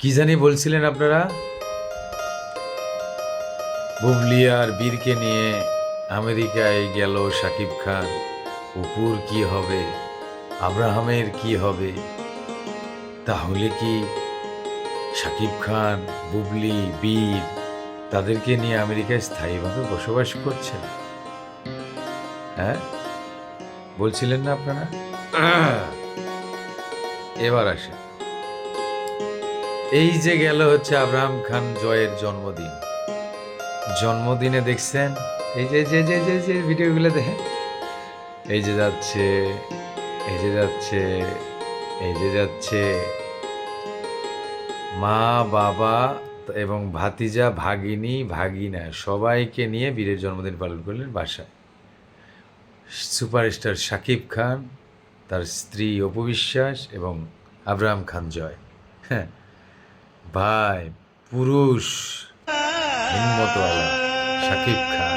কি জানি বলছিলেন আপনারা? বুবলি আর বীরকে নিয়ে আমেরিকায় গেল শাকিব খান। অপুর কি হবে, আব্রাহামের কি হবে? তাহলে কি শাকিব খান, বুবলি, বীর তাদেরকে নিয়ে আমেরিকায় স্থায়ীভাবে বসবাস করছেন? হ্যাঁ, বলছিলেন না আপনারা? এবার আসে, এই যে গেল হচ্ছে আব্রাহাম খান জয়ের জন্মদিন। জন্মদিনে দেখছেন এই যে যে যে যে যে ভিডিওগুলো দেখেন, এই যে যাচ্ছে, এই যে যাচ্ছে, এই যে যাচ্ছে, মা বাবা এবং ভাতিজা ভাগিনী ভাগিনা সবাইকে নিয়ে বীরের জন্মদিন পালন করলেন বাসায়। সুপারস্টার শাকিব খান, তার স্ত্রী অপু বিশ্বাস এবং আব্রাহাম খান জয়। হ্যাঁ ভাই, পুরুষ হিম্মতওয়ালা শাকিব খান।